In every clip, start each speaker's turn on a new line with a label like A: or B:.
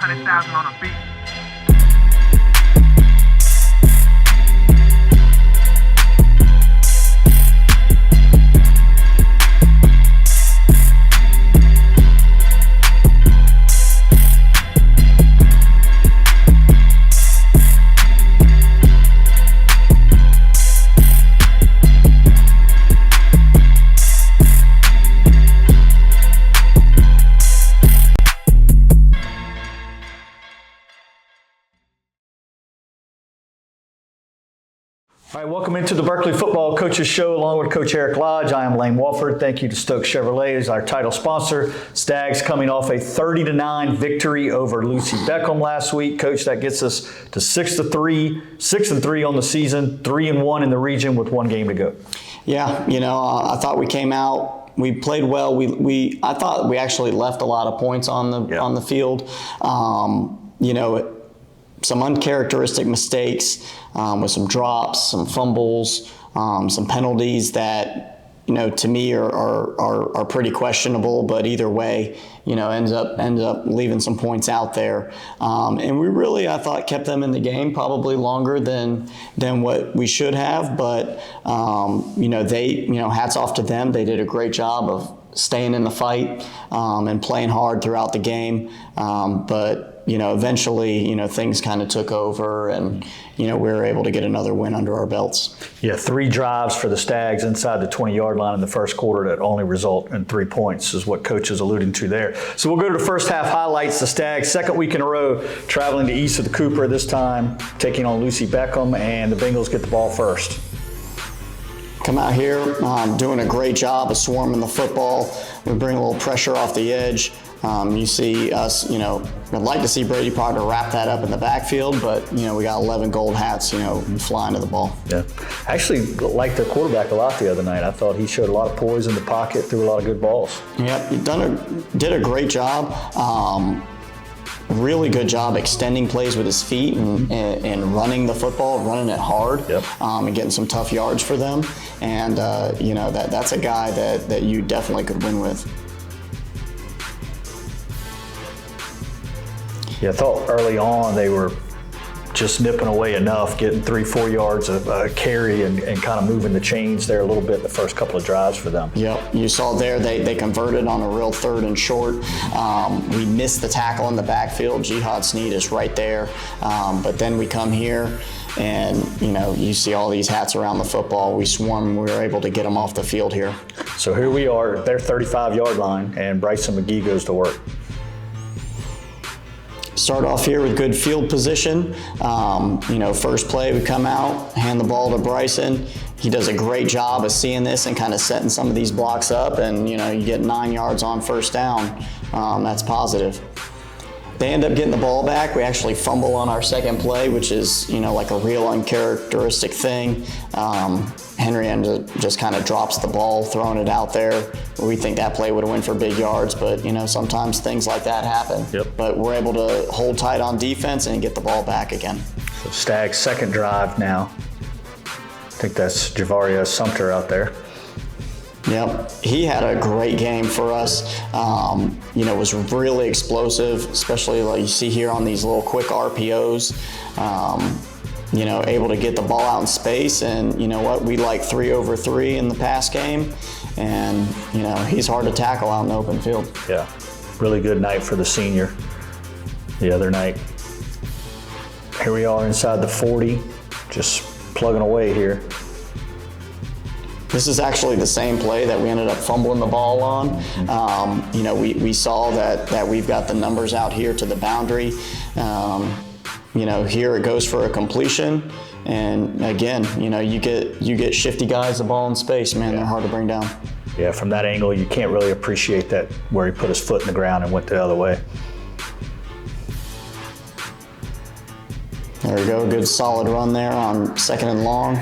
A: 100,000 on a beat.
B: All right, welcome into the Berkeley Football Coaches Show along with Coach Eric Lodge. I am Lane Walford. Thank you to Stokes Chevrolet as our title sponsor. Stags coming off a 30-9 victory over Lucy Beckham last week. Coach, that gets us to 6-3, 6-3 on the season, 3-1 in the region with one game to go.
C: Yeah, I thought we came out. We played well. I thought we actually left a lot of points on the field. Some uncharacteristic mistakes with some drops, some fumbles, some penalties that to me are pretty questionable. But either way, ends up leaving some points out there. And we really, I thought, kept them in the game probably longer than what we should have. But they hats off to them. They did a great job of staying in the fight and playing hard throughout the game. But eventually, things kind of took over and, we were able to get another win under our belts.
B: Yeah, 3 drives for the Stags inside the 20-yard line in the first quarter that only result in 3 points is what Coach is alluding to there. So we'll go to the first half highlights. The Stags, second week in a row, traveling to east of the Cooper, this time taking on Lucy Beckham, and the Bengals get the ball first.
C: Come out here, doing a great job of swarming the football. We bring a little pressure off the edge. You see us, I'd like to see Brady Proctor wrap that up in the backfield, but, we got 11 gold hats, flying to the ball.
B: Yeah. I actually liked their quarterback a lot the other night. I thought he showed a lot of poise in the pocket, threw a lot of good balls.
C: Yep, he did a great job. Really good job extending plays with his feet and running the football, running it hard,
B: yep.
C: And getting some tough yards for them. And, that's a guy that you definitely could win with.
B: Yeah, I thought early on they were just nipping away enough, getting 3-4 yards of carry and kind of moving the chains there a little bit the first couple of drives for them.
C: Yep, you saw there they converted on a real third and short. We missed the tackle in the backfield. Jihad Sneed is right there. But then we come here and, you see all these hats around the football. We swarm and we were able to get them off the field here.
B: So here we are at their 35-yard line and Bryson McGee goes to work.
C: Start off here with good field position. First play, we come out, hand the ball to Bryson. He does a great job of seeing this and kind of setting some of these blocks up, and you get 9 yards on first down. That's positive. They end up getting the ball back. We actually fumble on our second play, which is, like a real uncharacteristic thing. Henry just kind of drops the ball, throwing it out there. We think that play would have went for big yards, but, sometimes things like that happen.
B: Yep.
C: But we're able to hold tight on defense and get the ball back again.
B: So Stag's second drive now. I think that's Javaria Sumter out there.
C: Yep, he had a great game for us. Was really explosive, especially like you see here on these little quick RPOs. Able to get the ball out in space, and we like 3 over 3 in the pass game, and he's hard to tackle out in the open field.
B: Yeah, really good night for the senior the other night. Here we are inside the 40, just plugging away here.
C: This is actually the same play that we ended up fumbling the ball on. We saw that we've got the numbers out here to the boundary. Here it goes for a completion. And again, you get shifty guys the ball in space, man, They're hard to bring down.
B: Yeah, from that angle, you can't really appreciate that where he put his foot in the ground and went the other way.
C: There we go, good solid run there on second and long.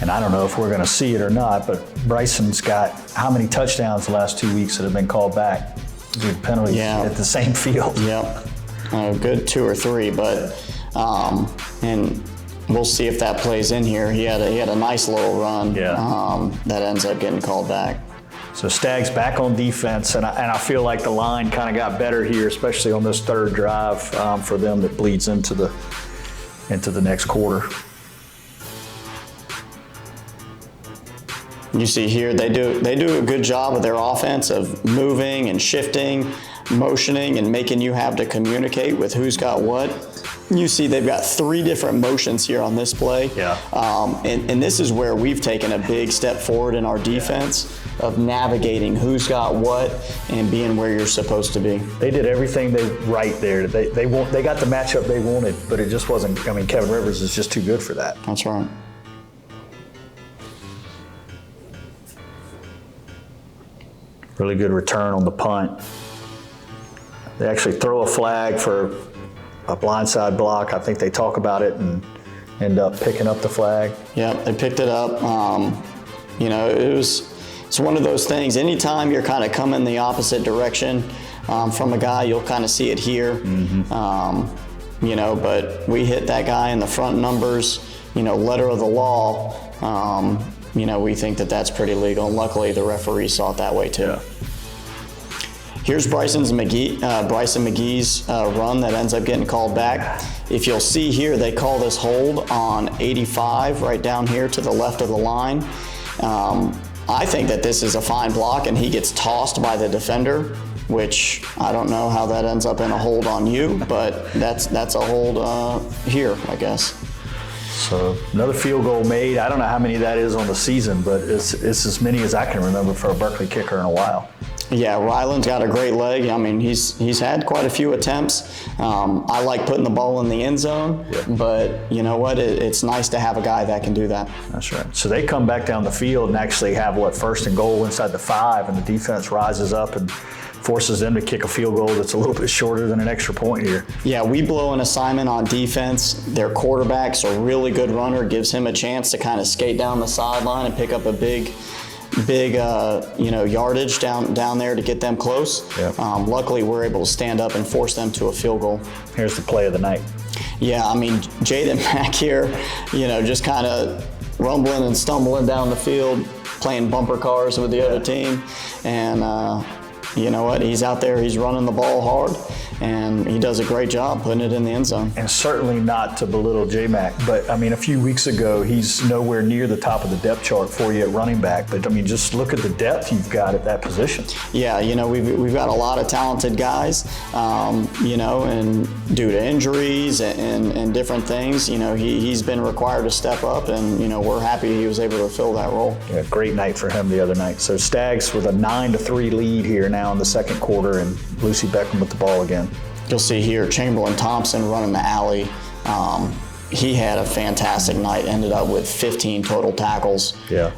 B: And I don't know if we're going to see it or not, but Bryson's got how many touchdowns the last 2 weeks that have been called back due to penalties at the same field?
C: Yep, a good 2 or 3, but and we'll see if that plays in here. He had a nice little run that ends up getting called back.
B: So Stags back on defense, and I feel like the line kind of got better here, especially on this third drive for them that bleeds into the next quarter.
C: You see here, they do a good job of their offense of moving and shifting, motioning, and making you have to communicate with who's got what. You see they've got 3 different motions here on this play.
B: Yeah.
C: And this is where we've taken a big step forward in our defense of navigating who's got what and being where you're supposed to be.
B: They did everything right there. They got the matchup they wanted, but it just wasn't. I mean, Kevin Rivers is just too good for that.
C: That's right.
B: Really good return on the punt. They actually throw a flag for a blindside block. I think they talk about it and end up picking up the flag.
C: Yeah, they picked it up. It's one of those things. Anytime you're kind of coming the opposite direction from a guy, you'll kind of see it here. But we hit that guy in the front numbers, letter of the law. We think that that's pretty legal. And luckily, the referee saw it that way too.
B: Yeah.
C: Here's Bryson McGee's run that ends up getting called back. If you'll see here, they call this hold on 85 right down here to the left of the line. I think that this is a fine block, and he gets tossed by the defender, which I don't know how that ends up in a hold on you, but that's a hold here, I guess.
B: So another field goal made. I don't know how many that is on the season, but it's as many as I can remember for a Berkeley kicker in a while.
C: Yeah, Ryland's got a great leg. I mean, he's had quite a few attempts. I like putting the ball in the end zone, but you know what? It's nice to have a guy that can do that.
B: That's right. So they come back down the field and actually have, 1st and goal inside the 5, and the defense rises up and forces them to kick a field goal that's a little bit shorter than an extra point here.
C: Yeah, we blow an assignment on defense. Their quarterback's a really good runner, gives him a chance to kind of skate down the sideline and pick up a big yardage down there to get them close.
B: Yep.
C: Luckily, we're able to stand up and force them to a field goal.
B: Here's the play of the night.
C: Yeah, I mean, Jaden Mack here, just kind of rumbling and stumbling down the field, playing bumper cars with the other team. And you know what? He's out there, he's running the ball hard, and he does a great job putting it in the end zone.
B: And certainly not to belittle J-Mac, but I mean, a few weeks ago, he's nowhere near the top of the depth chart for you at running back. But I mean, just look at the depth you've got at that position.
C: Yeah, we've got a lot of talented guys, and due to injuries and different things, he's been required to step up, and we're happy he was able to fill that role.
B: Yeah, great night for him the other night. So Stags with a 9-3 lead here now in the second quarter, and Lucy Beckham with the ball again.
C: You'll see here Chamberlain Thompson running the alley. He had a fantastic night, ended up with 15 total tackles.
B: Yeah.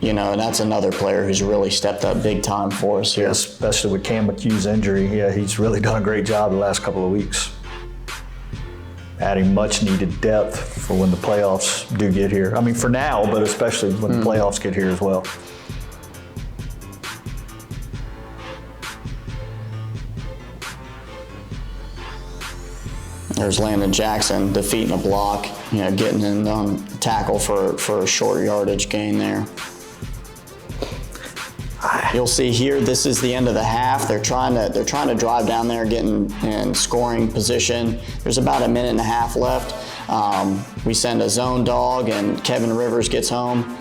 C: And that's another player who's really stepped up big time for us here.
B: Yeah, especially with Cam McHugh's injury. Yeah, he's really done a great job the last couple of weeks. Adding much needed depth for when the playoffs do get here. I mean, for now, but especially when the playoffs get here as well.
C: There's Landon Jackson defeating a block, getting in on tackle for a short yardage gain there. You'll see here, this is the end of the half. They're trying to drive down there, getting in scoring position. There's about a minute and a half left. We send a zone dog, and Kevin Rivers gets home.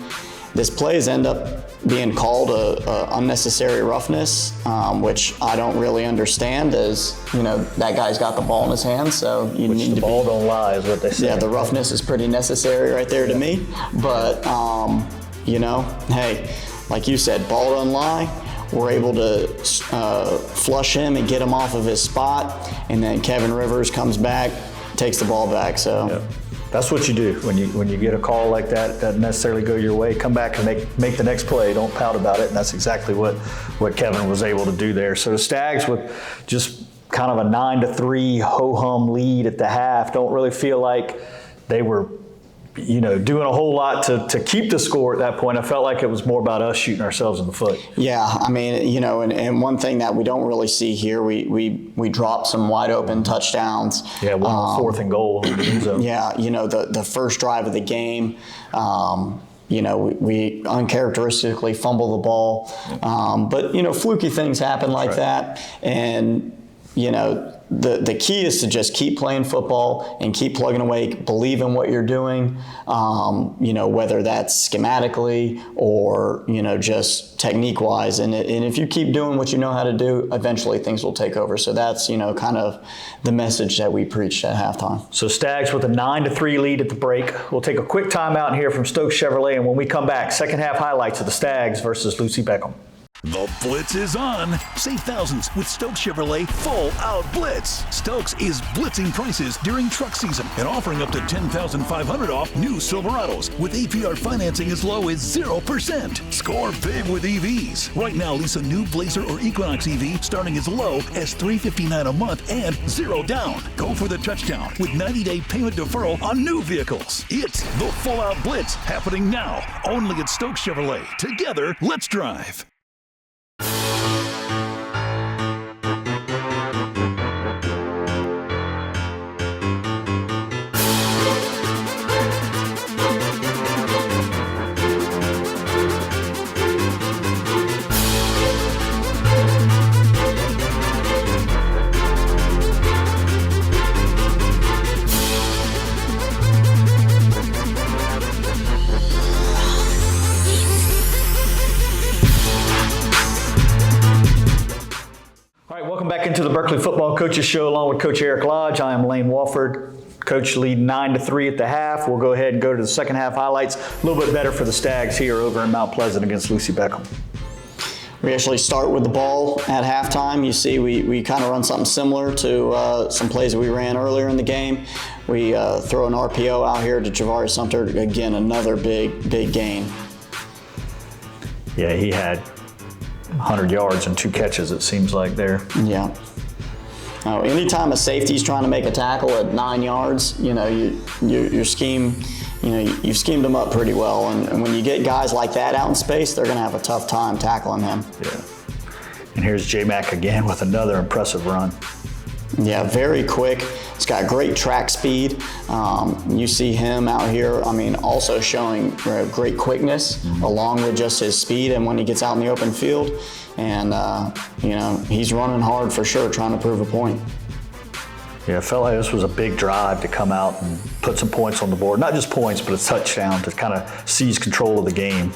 C: This plays end up being called a unnecessary roughness, which I don't really understand, as that guy's got the ball in his hand, so you need to.
B: The ball don't lie is what they say.
C: Yeah, the roughness is pretty necessary right there to me. But hey, like you said, ball don't lie. We're able to flush him and get him off of his spot, and then Kevin Rivers comes back, takes the ball back. So.
B: Yep. That's what you do when you get a call like that. Doesn't necessarily go your way. Come back and make the next play. Don't pout about it. And that's exactly what Kevin was able to do there. So the Stags with just kind of a 9-3 ho-hum lead at the half don't really feel like they were doing a whole lot to keep the score at that point. I felt like it was more about us shooting ourselves in the foot.
C: Yeah, I mean, and one thing that we don't really see here, we dropped some wide open touchdowns.
B: Yeah, one on 4th and goal.
C: Yeah, the first drive of the game, we uncharacteristically fumble the ball. But fluky things happen like that. And, the key is to just keep playing football and keep plugging away, believe in what you're doing, whether that's schematically or, just technique-wise. And if you keep doing what you know how to do, eventually things will take over. So that's, kind of the message that we preached at halftime.
B: So Stags with a 9-3 lead at the break. We'll take a quick timeout here from Stokes Chevrolet, and when we come back, second half highlights of the Stags versus Lucy Beckham.
A: The Blitz is on. Save thousands with Stokes Chevrolet Full Out Blitz. Stokes is blitzing prices during truck season and offering up to $10,500 off new Silverados with APR financing as low as 0%. Score big with EVs. Right now, lease a new Blazer or Equinox EV starting as low as $359 a month and 0 down. Go for the touchdown with 90-day payment deferral on new vehicles. It's the Full Out Blitz happening now. Only at Stokes Chevrolet. Together, let's drive.
B: Welcome back into the Berkeley Football Coaches Show along with Coach Eric Lodge. I am Lane Walford. Coach lead 9-3 at the half. We'll go ahead and go to the second half highlights. A little bit better for the Stags here over in Mount Pleasant against Lucy Beckham.
C: We actually start with the ball at halftime. You see we kind of run something similar to some plays that we ran earlier in the game. We throw an RPO out here to Javari Sumter. Again, another big gain.
B: Yeah, he had 100 yards and 2 catches, it seems like there.
C: Yeah. Now, anytime a safety's trying to make a tackle at 9 yards, your scheme, you've schemed them up pretty well. And when you get guys like that out in space, they're going to have a tough time tackling him.
B: Yeah. And here's J-Mac again with another impressive run.
C: Yeah, very quick. He's got great track speed. You see him out here, also showing great quickness along with just his speed and when he gets out in the open field. And, he's running hard for sure, trying to prove a point.
B: Yeah, I felt like this was a big drive to come out and put some points on the board. Not just points, but a touchdown to kind of seize control of the game.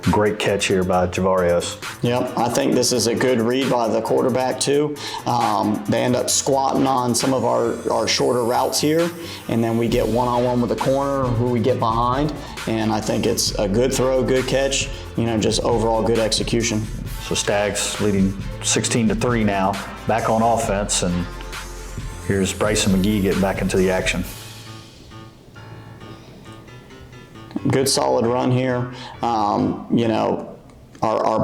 B: Great catch here by Javarius.
C: Yep, I think this is a good read by the quarterback too. They end up squatting on some of our shorter routes here, and then we get one-on-one with the corner who we get behind, and I think it's a good throw, good catch, just overall good execution.
B: So Stags leading 16-3 now, back on offense, and here's Bryson McGee getting back into the action.
C: Good solid run here. Our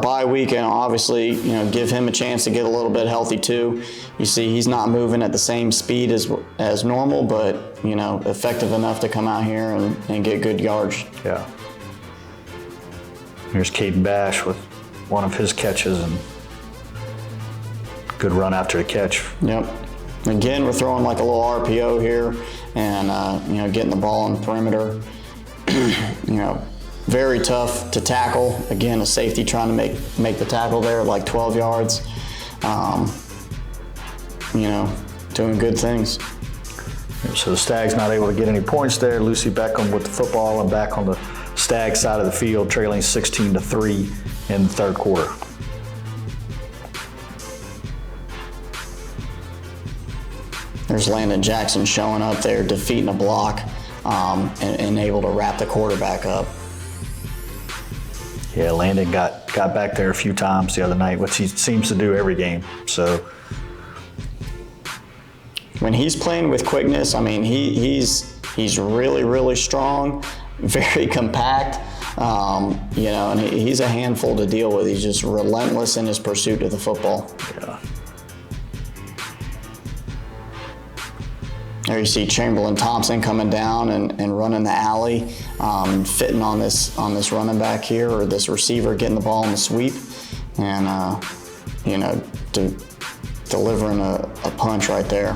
C: bye week, and obviously, give him a chance to get a little bit healthy too. You see, he's not moving at the same speed as normal, but effective enough to come out here and get good yards.
B: Yeah. Here's Caden Bash with one of his catches and good run after the catch.
C: Yep. Again, we're throwing like a little RPO here, and getting the ball on the perimeter. Very tough to tackle. Again, a safety trying to make the tackle there, like 12 yards. Doing good things.
B: So the Stags not able to get any points there. Lucy Beckham with the football and back on the Stag side of the field, trailing 16-3 in the third quarter.
C: There's Landon Jackson showing up there, defeating a block. And able to wrap the quarterback up.
B: Yeah, Landon got back there a few times the other night, which he seems to do every game. So
C: when he's playing with quickness, he's really, really strong, very compact, and he's a handful to deal with. He's just relentless in his pursuit of the football.
B: Yeah.
C: There you see Chamberlain Thompson coming down and running the alley, fitting on this running back here, or this receiver getting the ball in the sweep, and delivering a punch right there.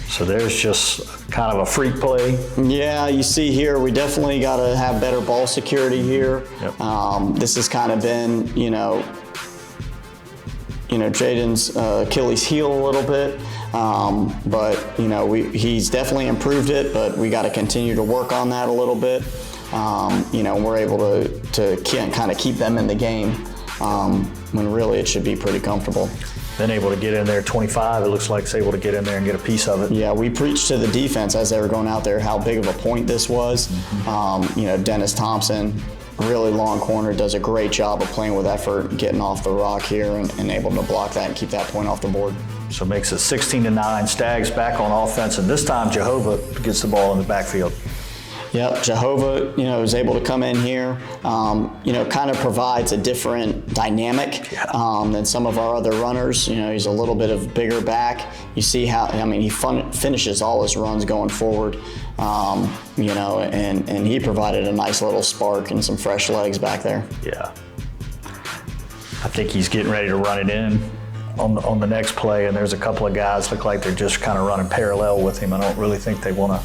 B: So there's just kind of a freak play.
C: Yeah, you see here, we definitely got to have better ball security here.
B: Yep.
C: This has kind of been, Jaden's Achilles heel a little bit. But he's definitely improved it, but we got to continue to work on that a little bit. We're able to kind of keep them in the game when really it should be pretty comfortable.
B: Then able to get in there 25, it looks like it's able to get in there and get a piece of it.
C: Yeah, we preached to the defense as they were going out there how big of a point this was. Dennis Thompson, really long corner, does a great job of playing with effort, getting off the rock here and able to block that and keep that point off the board.
B: So it makes it 16-9. Stags back on offense, and this time Jehovah gets the ball in the backfield.
C: Yep, Jehovah, is able to come in here, kind of provides a different dynamic than some of our other runners. He's a little bit of bigger back. You see how, he finishes all his runs going forward, and he provided a nice little spark and some fresh legs back there.
B: Yeah. I think he's getting ready to run it in on the next play, and there's a couple of guys look like they're just kind of running parallel with him. I don't really think they want to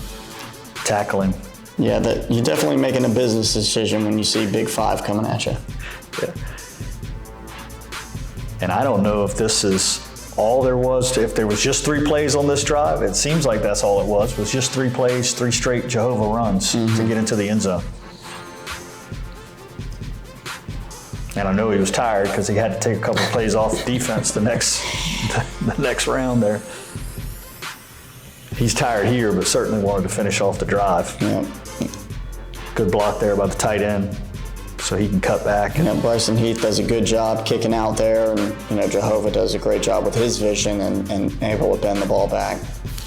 B: tackle him.
C: Yeah, you're definitely making a business decision when you see Big Five coming at you.
B: Yeah. And I don't know if this is all there was if there was just 3 plays on this drive. It seems like that's all it was just 3 plays, 3 straight Jehovah runs to get into the end zone. And I know he was tired because he had to take a couple of plays off defense the next round there. He's tired here, but certainly wanted to finish off the drive.
C: Yep.
B: Good block there by the tight end, so he can cut back.
C: Bryson Heath does a good job kicking out there, and Jehovah does a great job with his vision and able to bend the ball back.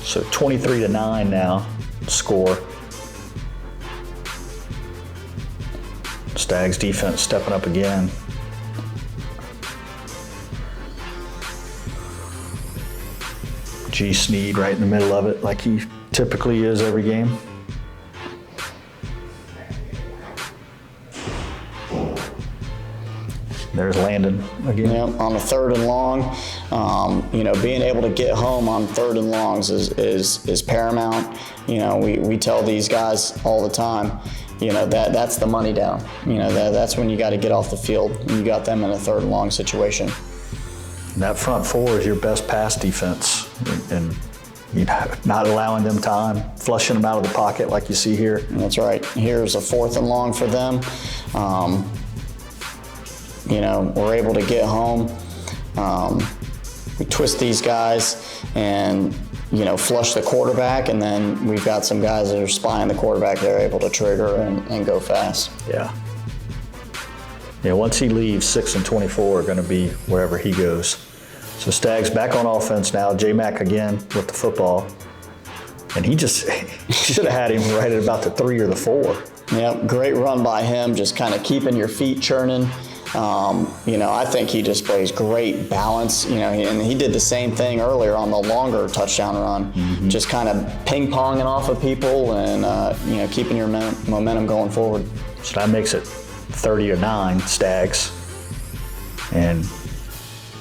B: So 23-9 now, score. Stags defense stepping up again. G. Sneed right in the middle of it, like he typically is every game. There's Landon again.
C: Yep, on the 3rd and long, being able to get home on 3rd and longs is paramount. We tell these guys all the time, that's the money down. That's when you got to get off the field and you got them in a 3rd and long situation.
B: That front 4 is your best pass defense, and not allowing them time, flushing them out of the pocket like you see here.
C: That's right. Here's a 4th and long for them. We're able to get home. We twist these guys and, flush the quarterback, and then we've got some guys that are spying the quarterback. They're able to trigger and go fast.
B: Yeah. Once he leaves, 6 and 24 are going to be wherever he goes. So Stags back on offense now. J-Mac again with the football. And he should have had him right at about the 3 or the 4.
C: Yep, great run by him, just kind of keeping your feet churning. I think he displays great balance, and he did the same thing earlier on the longer touchdown run, just kind of ping-ponging off of people and, keeping your momentum going forward.
B: So that makes it 30-9 Stags. And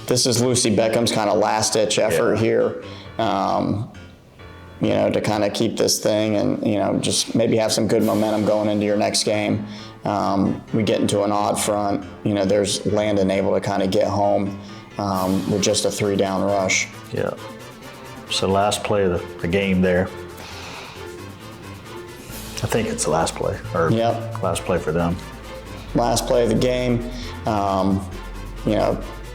C: this is Lucy Beckham's kind of last-ditch effort here, to kind of keep this thing and, just maybe have some good momentum going into your next game. We get into an odd front. There's Landon able to kind of get home with just a 3-down rush.
B: Yeah. So last play of the game there. I think it's the last play, or last play for them.
C: Last play of the game.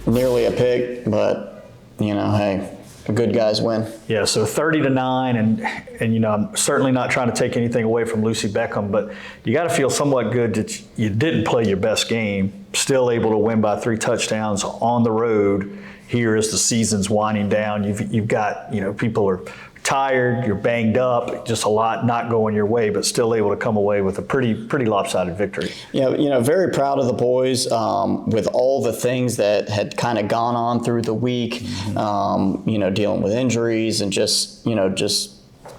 C: Nearly a pick, but, hey, the good guys win.
B: Yeah, so 30-9, and I'm certainly not trying to take anything away from Lucy Beckham, but you got to feel somewhat good that you didn't play your best game, still able to win by 3 touchdowns on the road here as the season's winding down. You've got, people are tired, you're banged up, just a lot not going your way, but still able to come away with a pretty lopsided victory.
C: Very proud of the boys with all the things that had kind of gone on through the week, dealing with injuries and just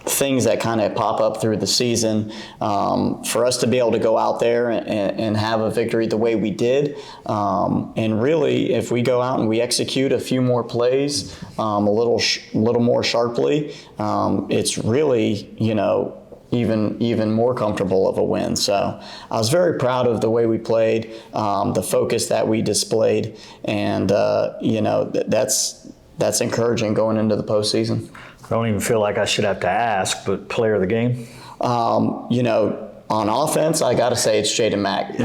C: things that kind of pop up through the season. For us to be able to go out there and have a victory the way we did, and really, if we go out and we execute a few more plays, a little more sharply, it's really, even more comfortable of a win. So I was very proud of the way we played, the focus that we displayed, and that's encouraging going into the postseason.
B: I don't even feel like I should have to ask, but player of the game?
C: On offense, I got to say it's Jaden Mack.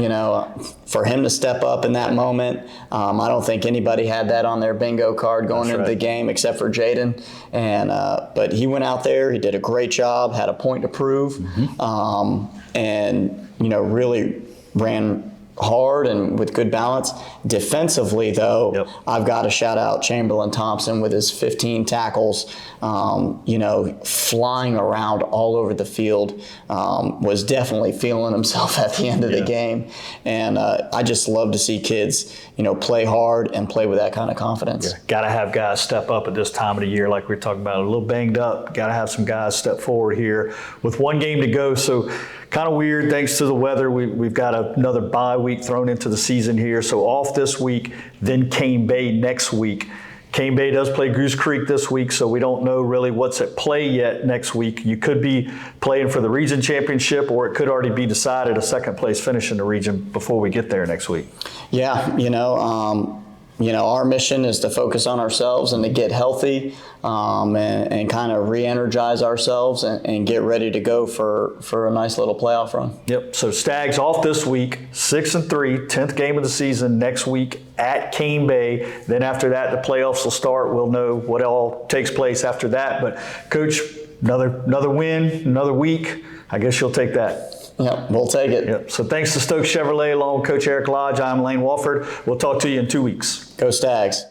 C: For him to step up in that moment, I don't think anybody had that on their bingo card going into the game except for Jaden. But he went out there, he did a great job, had a point to prove, and really ran hard and with good balance. Defensively, though, I've got to shout out Chamberlain Thompson with his 15 tackles, flying around all over the field, was definitely feeling himself at the end of the game. And I just love to see kids, play hard and play with that kind of confidence.
B: Got to have guys step up at this time of the year, like we we're talking about, a little banged up. Got to have some guys step forward here with one game to go. So kind of weird, thanks to the weather. We've got another bye week thrown into the season here. So off this week, then Cane Bay next week. Cane Bay does play Goose Creek this week, so we don't know really what's at play yet next week. You could be playing for the region championship, or it could already be decided a second place finish in the region before we get there next week.
C: Yeah, our mission is to focus on ourselves and to get healthy, and kind of re-energize ourselves and get ready to go for a nice little playoff run.
B: Yep. So Stags off this week, 6-3, 10th game of the season next week at Cane Bay. Then after that, the playoffs will start. We'll know what all takes place after that. But Coach, another win, another week. I guess you'll take that.
C: Yep, we'll take it.
B: Yep. So thanks to Stokes Chevrolet, along with Coach Eric Lodge. I'm Lane Walford. We'll talk to you in 2 weeks.
C: Go Stags.